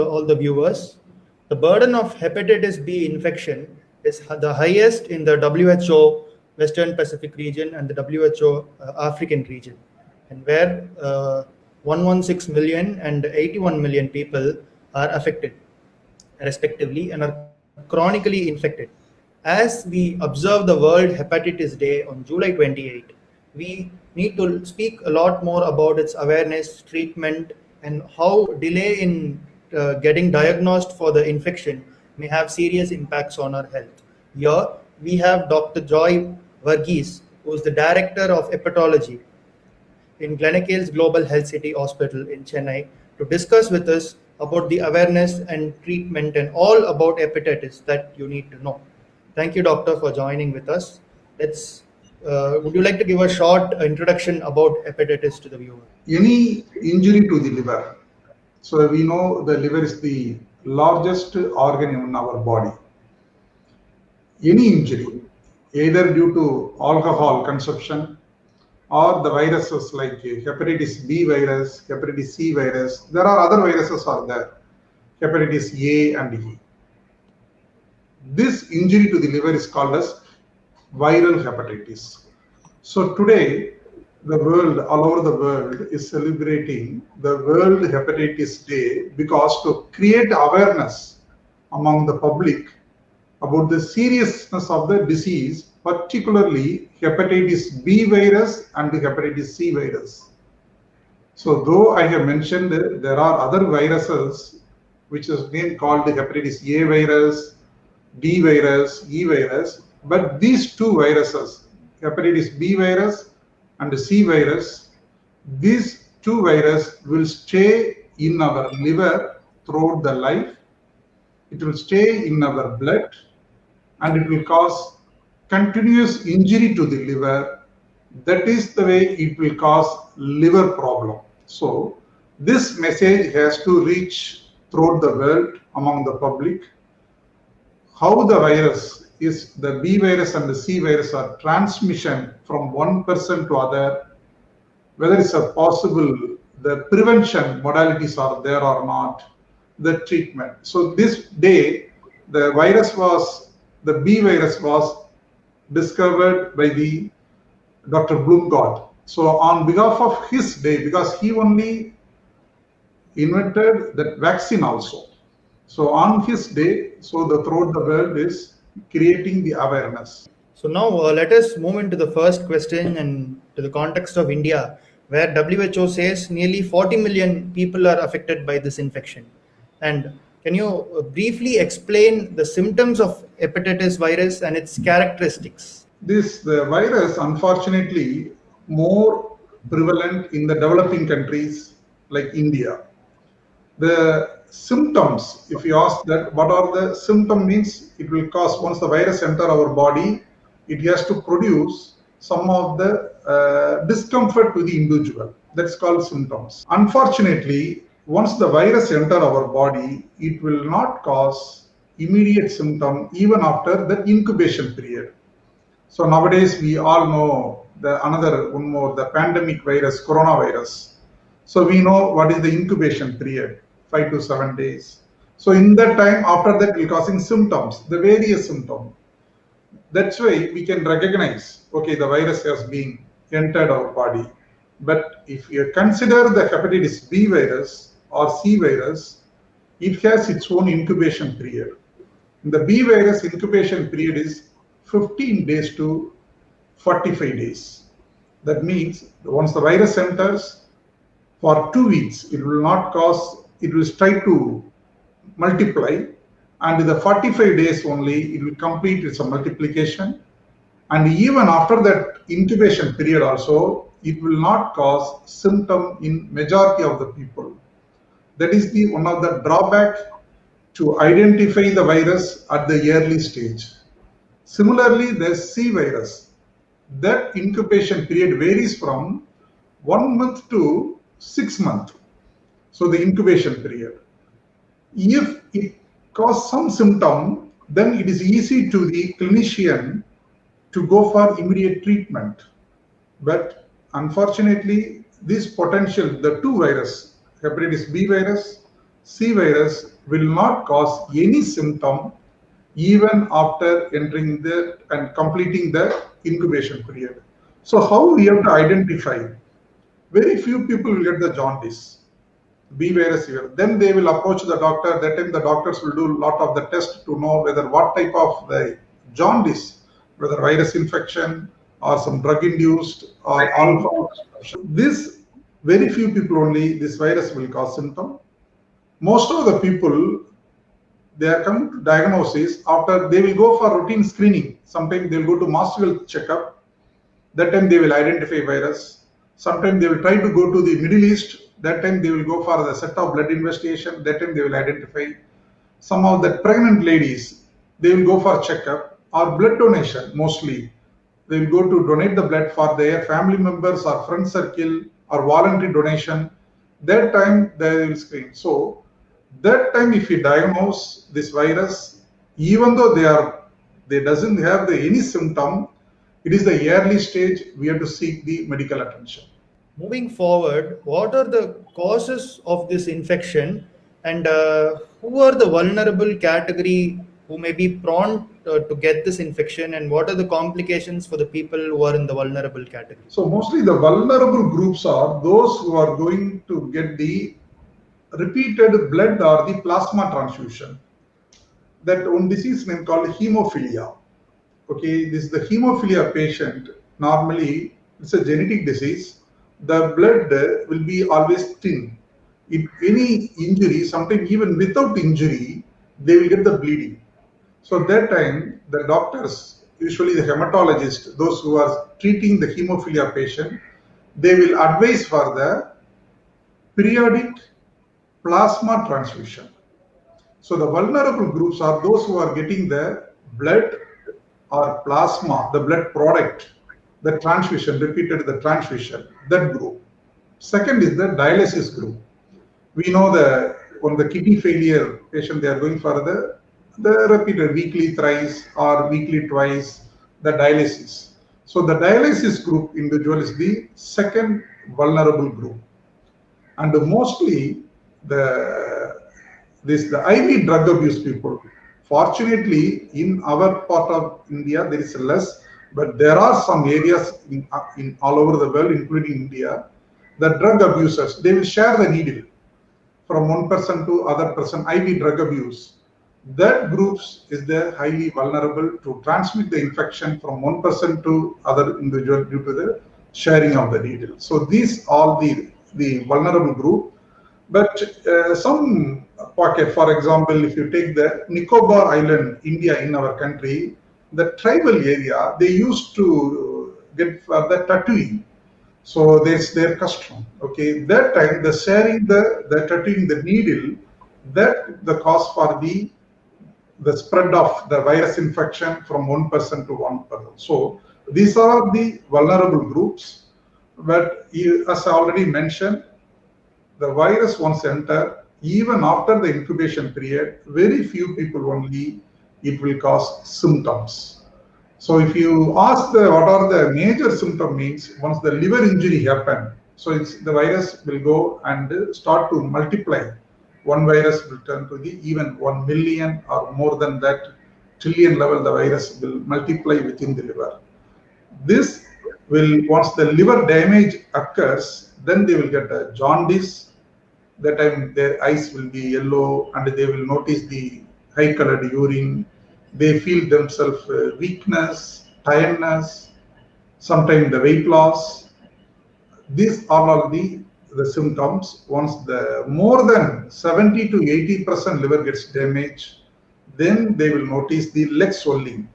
all the viewers. The burden of hepatitis B infection is the highest in the WHO Western Pacific region and the WHO African region, and where 116 million and 81 million people are affected, respectively, and are chronically infected. As we observe the World Hepatitis Day on July 28, we need to speak a lot more about its awareness, treatment, and how delay in getting diagnosed for the infection may have serious impacts on our health. Here, we have Dr. Joy Varghese, who is the Director of Hepatology in Gleneagles Global Health City Hospital in Chennai, to discuss with us about the awareness and treatment and all about hepatitis that you need to know. Thank you, doctor, for joining with us. Would you like to give a short introduction about hepatitis to the viewer? Any injury to the liver. So we know the liver is the largest organ in our body. Any injury, either due to alcohol consumption or the viruses like hepatitis B virus, hepatitis C virus, there are other viruses are there, hepatitis A and E. This injury to the liver is called as viral hepatitis. So today, the world, all over the world, is celebrating the World Hepatitis Day because to create awareness among the public about the seriousness of the disease, particularly hepatitis B virus and the hepatitis C virus. So though I have mentioned there are other viruses which is being called the hepatitis A virus, D virus, E virus, but these two viruses, hepatitis B virus and the C virus, these two viruses will stay in our liver throughout the life. It will stay in our blood and it will cause continuous injury to the liver. That is the way it will cause liver problem. So this message has to reach throughout the world among the public. How the virus is, the B virus and the C virus are transmission from one person to other, whether it's a possible, the prevention modalities are there or not, the treatment. So this day, the B virus was discovered by the Dr. Blumgott. So on behalf of his day, because he only invented that vaccine also. So on his day, so throughout the world is creating the awareness. So now let us move into the first question and to the context of India, where WHO says nearly 40 million people are affected by this infection. And can you briefly explain the symptoms of hepatitis virus and its characteristics? The virus, unfortunately, more prevalent in the developing countries like India. The symptoms, if you ask that, what are the symptoms means, it will cause, once the virus enter our body, it has to produce some of the discomfort to the individual. That's called symptoms. Unfortunately, once the virus enter our body, it will not cause immediate symptom even after the incubation period. So nowadays we all know one more, the pandemic virus, coronavirus. So we know what is the incubation period, 5 to 7 days. So in that time, after that, we're causing symptoms, the various symptoms. That's why we can recognize, okay, the virus has been entered our body. But if you consider the hepatitis B virus or C virus, it has its own incubation period. The B virus incubation period is 15 days to 45 days. That means once the virus enters, for 2 weeks, it will not cause, it will try to multiply, and in the 45 days only, it will complete its multiplication. And even after that incubation period also, it will not cause symptom in majority of the people. That is one of the drawback to identify the virus at the early stage. Similarly, the C virus, that incubation period varies from 1 month to 6 months. So the incubation period. If it causes some symptom, then it is easy to the clinician to go for immediate treatment. But unfortunately, this potential, the two virus, hepatitis B virus, C virus will not cause any symptom even after entering the and completing the incubation period. So how we have to identify? Very few people will get the jaundice, B virus fever. Then they will approach the doctor. That time the doctors will do a lot of the tests to know whether what type of the jaundice, whether virus infection or some drug induced or alpha. This very few people only this virus will cause symptom. Most of the people they are coming to diagnosis after they will go for routine screening. Sometimes they will go to mastocytal checkup. That time they will identify virus. Sometimes they will try to go to the Middle East. That time they will go for the set of blood investigation. That time they will identify. Some of the pregnant ladies, they will go for checkup or blood donation mostly. They will go to donate the blood for their family members or friend circle or voluntary donation. That time they will screen. So that time if you diagnose this virus, even though they doesn't have any symptom, it is the early stage, we have to seek the medical attention. Moving forward, what are the causes of this infection, and who are the vulnerable category who may be prone to get this infection, and what are the complications for the people who are in the vulnerable category? So mostly the vulnerable groups are those who are going to get the repeated blood or the plasma transfusion. That one disease name called hemophilia. Okay, this is the hemophilia patient. Normally, it's a genetic disease. The blood will be always thin. If any injury, sometimes even without injury, they will get the bleeding. So that time, the doctors, usually the hematologist, those who are treating the hemophilia patient, they will advise for the periodic plasma transfusion. So the vulnerable groups are those who are getting the blood or plasma, the blood product, the transfusion, repeated the transfusion, that group. Second is the dialysis group. We know that on the kidney failure patient, they are going for the repeated weekly thrice or weekly twice, the dialysis. So the dialysis group individual is the second vulnerable group. And mostly the IV drug abuse people. Fortunately, in our part of India, there is less, but there are some areas in all over the world, including India, the drug abusers, they will share the needle from one person to other person, IV drug abuse. That groups is the highly vulnerable to transmit the infection from one person to other individual due to the sharing of the needle. So these are the vulnerable group. But some pocket, for example, if you take the Nicobar Island, India, in our country, the tribal area, they used to get for the tattooing. So there's their custom. Okay, that time the sharing the tattooing the needle, that the cause for the spread of the virus infection from one person to one person. So these are the vulnerable groups. But as I already mentioned, the virus once enter, even after the incubation period, very few people only it will cause symptoms. So if you ask what are the major symptom means, once the liver injury happen, so the virus will go and start to multiply. One virus will turn to the even 1 million or more than that trillion level, the virus will multiply within the liver. This will, once the liver damage occurs, then they will get a jaundice. That time their eyes will be yellow and they will notice the high colored urine. They feel themselves weakness, tiredness, sometimes the weight loss. These are all the symptoms. Once the more than 70 to 80% liver gets damaged, then they will notice the leg swelling.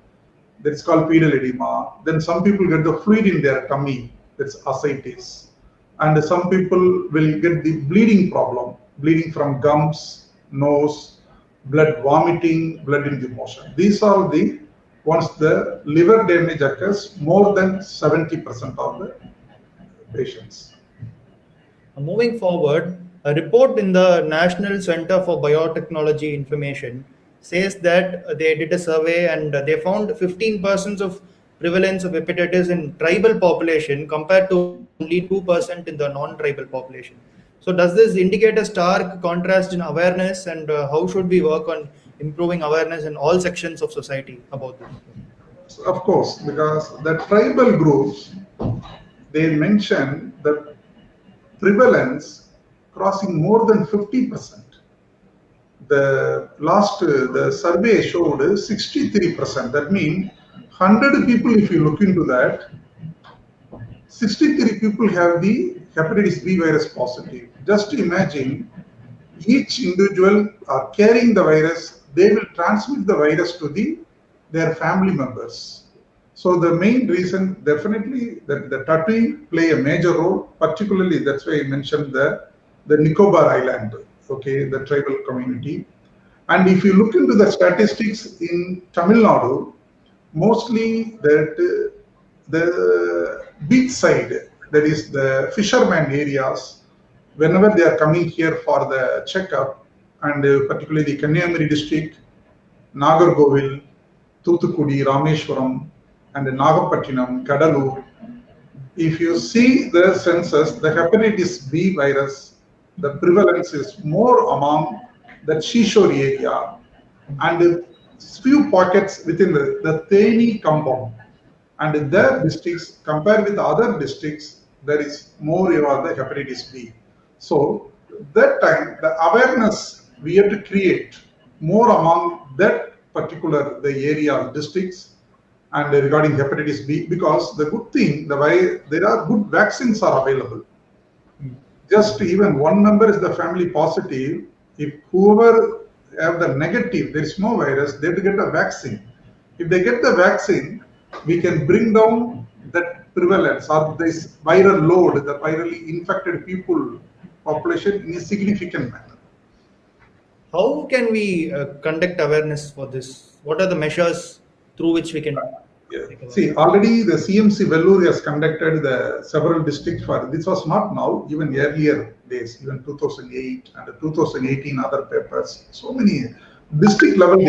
That's called pedal edema. Then some people get the fluid in their tummy. That's ascites. And some people will get the bleeding problem, bleeding from gums, nose, blood vomiting, blood in the motion. These are the, once the liver damage occurs, more than 70% of the patients. Moving forward, a report in the National Center for Biotechnology Information says that they did a survey and they found 15% of prevalence of hepatitis in tribal population compared to only 2% in the non-tribal population. So does this indicate a stark contrast in awareness, and how should we work on improving awareness in all sections of society about this? Of course, because the tribal groups, they mention the prevalence crossing more than 50%. The survey showed 63%. That means 100 people, if you look into that, 63 people have the hepatitis B virus positive. Just imagine, each individual are carrying the virus, they will transmit the virus to their family members. So the main reason, definitely, that the tattooing play a major role. Particularly, that's why I mentioned the Nicobar Island, okay, the tribal community. And if you look into the statistics in Tamil Nadu, mostly that the beach side, that is the fisherman areas, whenever they are coming here for the checkup, and particularly the Kanyakumari district, Nagarkovil, Thuthukudi, Rameshwaram, and Nagapattinam, Kadalur, if you see the census, the hepatitis B virus, the prevalence is more among the Shishori area and few pockets within the Theni compound. And their districts, compared with other districts, there is more of the hepatitis B. So that time, the awareness we have to create more among that particular the area districts and regarding hepatitis B, because the good thing, there are good vaccines are available. Just even one member is the family positive, if whoever have the negative, there is no virus, they have to get a vaccine. If they get the vaccine, we can bring down that prevalence or this viral load, the virally infected people population in a significant manner. How can we conduct awareness for this? What are the measures through which we can? Yeah. See, already the CMC Vellore has conducted the several districts for this. Was not now, even earlier days, even 2008 and 2018 other papers. So many district level.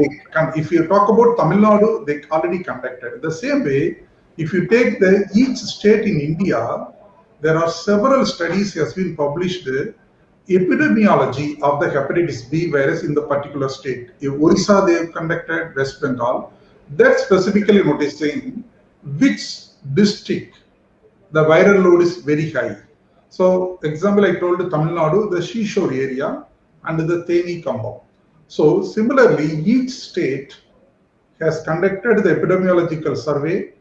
If you talk about Tamil Nadu, they already conducted. The same way, if you take each state in India, there are several studies has been published. Epidemiology of the hepatitis B virus in the particular state. In Orissa, they have conducted, West Bengal. That specifically noticing which district the viral load is very high. So, example, I told Tamil Nadu, the Shishore area and the Theni compound. So, similarly, each state has conducted the epidemiological survey.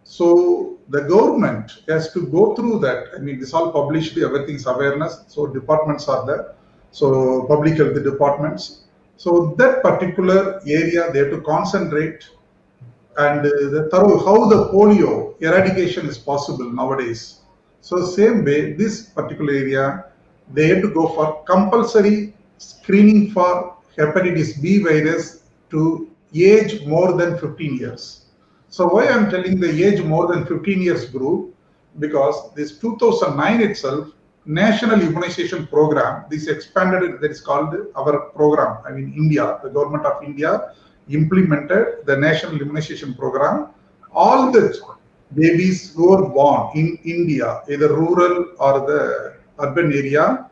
So, the government has to go through that. I mean, this all published, everything's awareness. So, departments are there. So, public health departments. So, that particular area, they have to concentrate and how the polio eradication is possible nowadays. So same way, this particular area, they have to go for compulsory screening for hepatitis B virus to age more than 15 years. So why I'm telling the age more than 15 years group? Because this 2009 itself, National Immunization Program, this expanded, that is called our program. I mean, India, the government of India implemented the National Immunization Program. All the babies who are born in India, either rural or the urban area,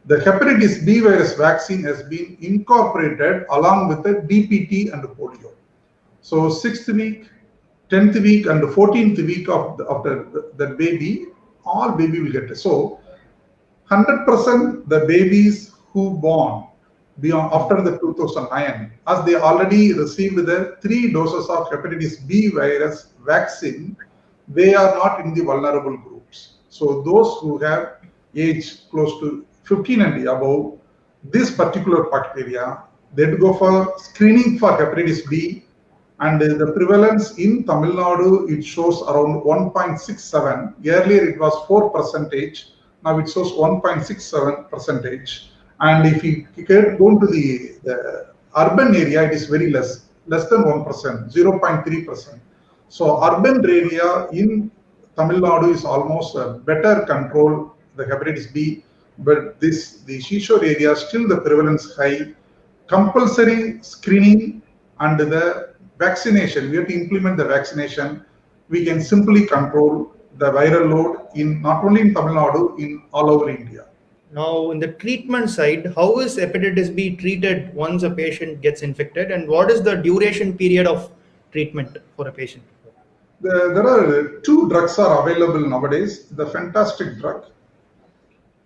the hepatitis B virus vaccine has been incorporated along with the DPT and polio. So 6th week, 10th week and 14th week of the baby, all baby will get it. So 100% the babies who born beyond after the 2009, as they already received the 3 doses of hepatitis B virus vaccine, they are not in the vulnerable groups. So those who have age close to 15 and above, this particular bacteria, they have to go for screening for hepatitis B, and the prevalence in Tamil Nadu, it shows around 1.67. Earlier it was 4%, now it shows 1.67%. And if you go into the urban area, it is very less than 1%, 0.3%. So urban area in Tamil Nadu is almost better control the hepatitis B, but the Shishore area still the prevalence high. Compulsory screening and the vaccination, we have to implement the vaccination. We can simply control the viral load in not only in Tamil Nadu, in all over India. Now, in the treatment side, how is hepatitis B treated once a patient gets infected, and what is the duration period of treatment for a patient? There are two drugs are available nowadays. The fantastic drug.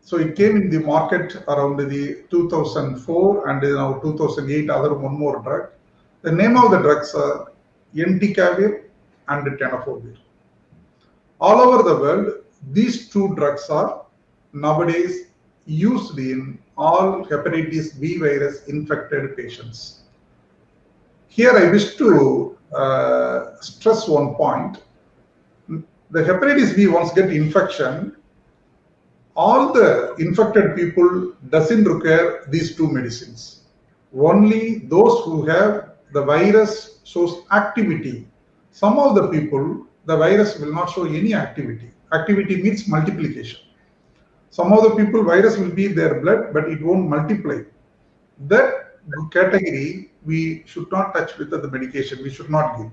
So it came in the market around the 2004 and now 2008. Other one more drug. The name of the drugs are entecavir and tenofovir. All over the world, these two drugs are nowadays used in all hepatitis B virus infected patients. Here I wish to stress one point. The hepatitis B once get infection, all the infected people doesn't require these two medicines. Only those who have the virus shows activity. Some of the people, the virus will not show any activity. Activity means multiplication. Some of the people, virus will be in their blood, but it won't multiply. That category, we should not touch with the medication. We should not give.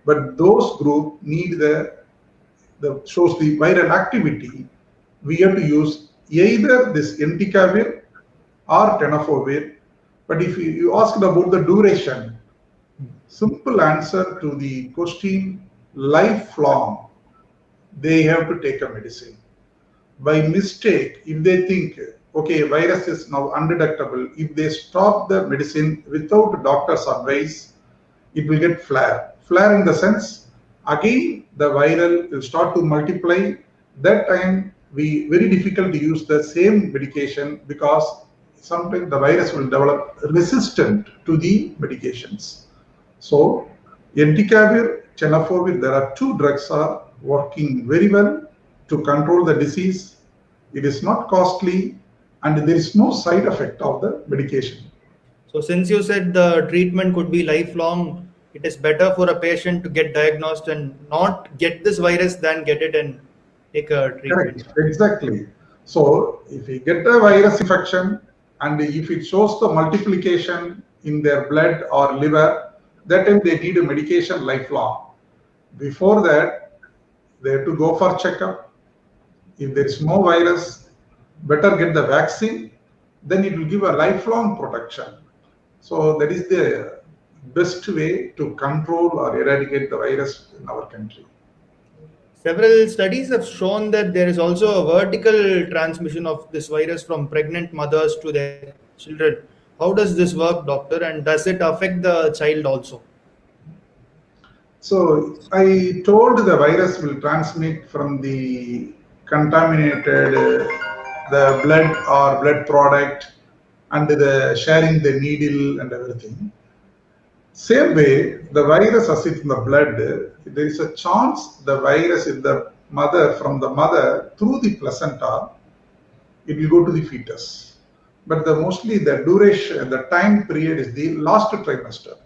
But those group need the shows the viral activity. We have to use either this entecavir or tenofovir. But if you ask about the duration, simple answer to the question, lifelong, they have to take a medicine. By mistake, if they think, okay, virus is now undetectable, if they stop the medicine without doctor's advice, it will get flare. Flare in the sense, again, the viral will start to multiply. That time, very difficult to use the same medication because sometimes the virus will develop resistant to the medications. So, entecavir, tenofovir, there are two drugs are working very well to control the disease. It is not costly and there is no side effect of the medication. So, since you said the treatment could be lifelong, it is better for a patient to get diagnosed and not get this virus than get it and take a treatment. Correct. Exactly. So, if we get a virus infection and if it shows the multiplication in their blood or liver, that time they need a medication lifelong. Before that, they have to go for checkup. If there is no virus, better get the vaccine, then it will give a lifelong protection. So that is the best way to control or eradicate the virus in our country. Several studies have shown that there is also a vertical transmission of this virus from pregnant mothers to their children. How does this work, doctor, and does it affect the child also? So I told the virus will transmit from the contaminated the blood or blood product and the sharing the needle and everything. Same way, the virus as it's in the blood, there is a chance the virus in the mother, from the mother through the placenta, it will go to the fetus. But mostly the duration, the time period is the last trimester.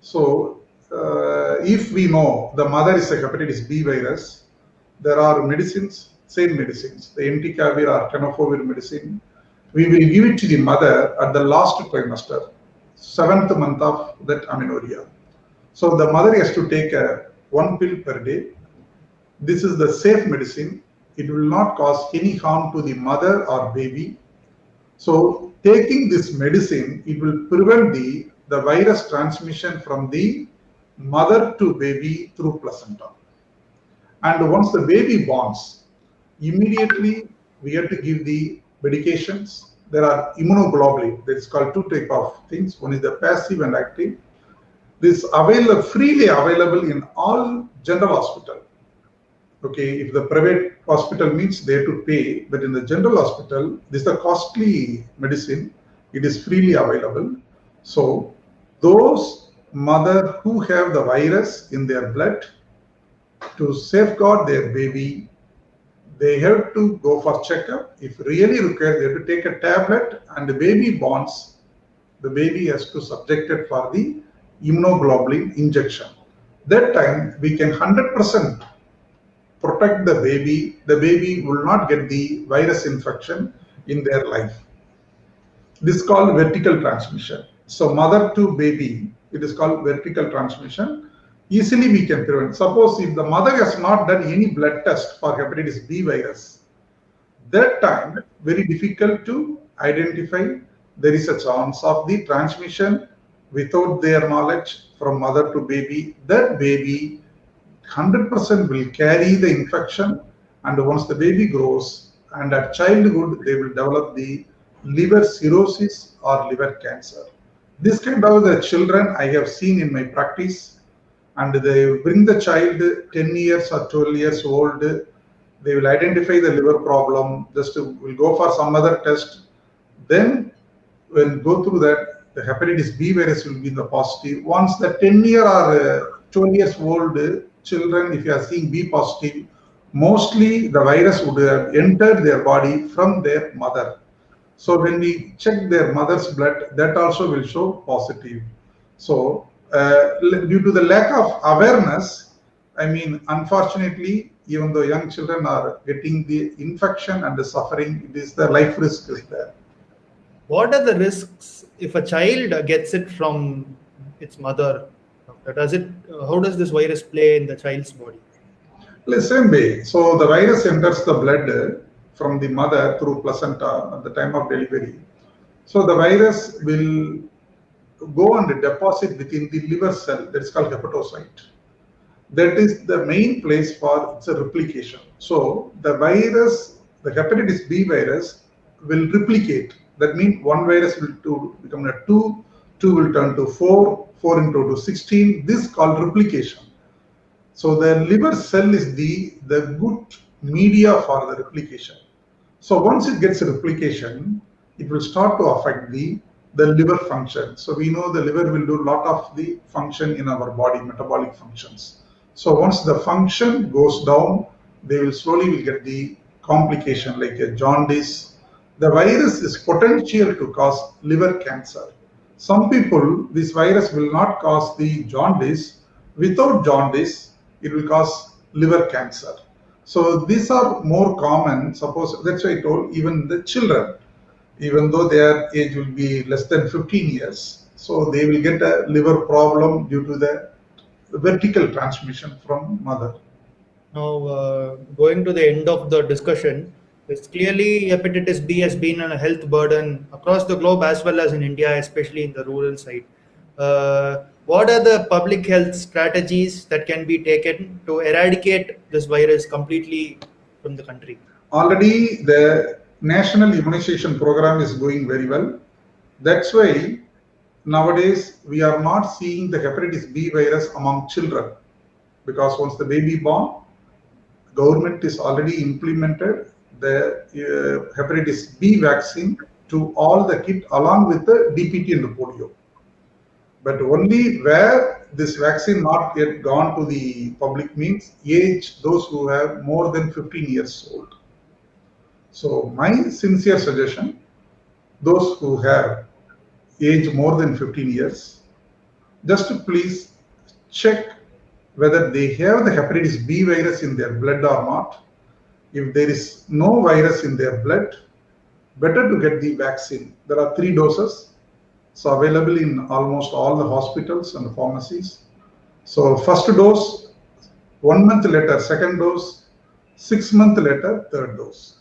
So if we know the mother is a hepatitis B virus, there are medicines, same medicines, the entecavir or tenofovir medicine. We will give it to the mother at the last trimester, 7th month of that amenorrhea. So the mother has to take one pill per day. This is the safe medicine. It will not cause any harm to the mother or baby. So taking this medicine, it will prevent the virus transmission from the mother to baby through placenta. And once the baby borns, immediately we have to give the medications. There are immunoglobulin. That's called two types of things. One is the passive and active. This freely available in all general hospital. Okay, if the private hospital means they have to pay, but in the general hospital, this is a costly medicine. It is freely available. So those mothers who have the virus in their blood, to safeguard their baby, they have to go for checkup. If really required, they have to take a tablet, and the baby borns, the baby has to subject it for the immunoglobulin injection. That time we can 100% protect the baby. The baby will not get the virus infection in their life. This is called vertical transmission. So mother to baby, it is called vertical transmission. Easily we can prevent. Suppose if the mother has not done any blood test for hepatitis B virus, That time, very difficult to identify. There is a chance of the transmission without their knowledge from mother to baby. That baby 100% will carry the infection, and once the baby grows and at childhood, they will develop the liver cirrhosis or liver cancer. This kind of the children I have seen in my practice, and they bring the child 10 years or 12 years old. They will identify the liver problem, just will go for some other test. Then when go through that, the hepatitis B virus will be the positive. Once the 10-year or 12 years old children, if you are seeing B positive, mostly the virus would have entered their body from their mother. So when we check their mother's blood, that also will show positive. So due to the lack of awareness, I mean, unfortunately, even though young children are getting the infection and the suffering, it is the life risk is there. What are the risks if a child gets it from its mother? How does this virus play in the child's body? The same way. So the virus enters the blood from the mother through placenta at the time of delivery. So the virus will go and deposit within the liver cell, that is called hepatocyte. That is the main place for its replication. So the virus, the hepatitis B virus, will replicate. That means one virus will become a 2, 2 will turn to 4, 4 into 16. This is called replication. So the liver cell is the good media for the replication. So once it gets a replication, it will start to affect the liver function. So we know the liver will do a lot of the function in our body, metabolic functions. So once the function goes down, they will slowly get the complication like a jaundice. The virus is potential to cause liver cancer. Some people, this virus will not cause the jaundice. Without jaundice, it will cause liver cancer. So these are more common. Suppose, that's why I told, even the children, even though their age will be less than 15 years, so they will get a liver problem due to the vertical transmission from mother. Now, going to the end of the discussion, it's clearly hepatitis B has been a health burden across the globe as well as in India, especially in the rural side. What are the public health strategies that can be taken to eradicate this virus completely from the country? Already the national immunization program is going very well. That's why nowadays we are not seeing the hepatitis B virus among children, because once the baby born, government is already implemented the hepatitis B vaccine to all the kids along with the DPT and the polio. But only where this vaccine not yet gone to the public means age those who have more than 15 years old. So my sincere suggestion, those who have age more than 15 years, just to please check whether they have the hepatitis B virus in their blood or not. If there is no virus in their blood, better to get the vaccine. There are 3 doses, so available in almost all the hospitals and pharmacies. So first dose, 1 month later, second dose, 6 months later, third dose.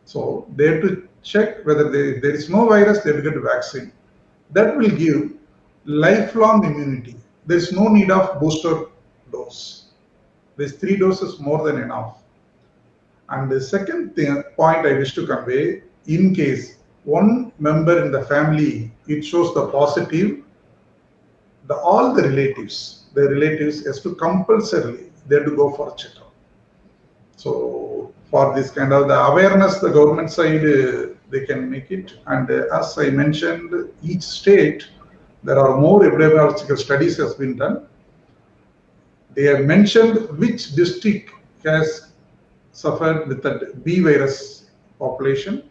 So they have to check whether there is no virus, they will get a vaccine. That will give lifelong immunity. There is no need of booster dose. There's 3 doses more than enough. And the second point I wish to convey, in case one member in the family, it shows the positive, all the relatives has to compulsorily, they have to go for a checkup. So for this kind of the awareness, the government side, they can make it. And as I mentioned, each state, there are more epidemiological studies has been done. They have mentioned which district has suffered with the B virus population.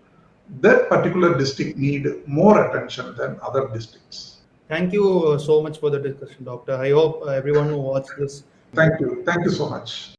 That particular district need more attention than other districts. Thank you so much for the discussion, Doctor. I hope everyone who watched this. Thank you so much.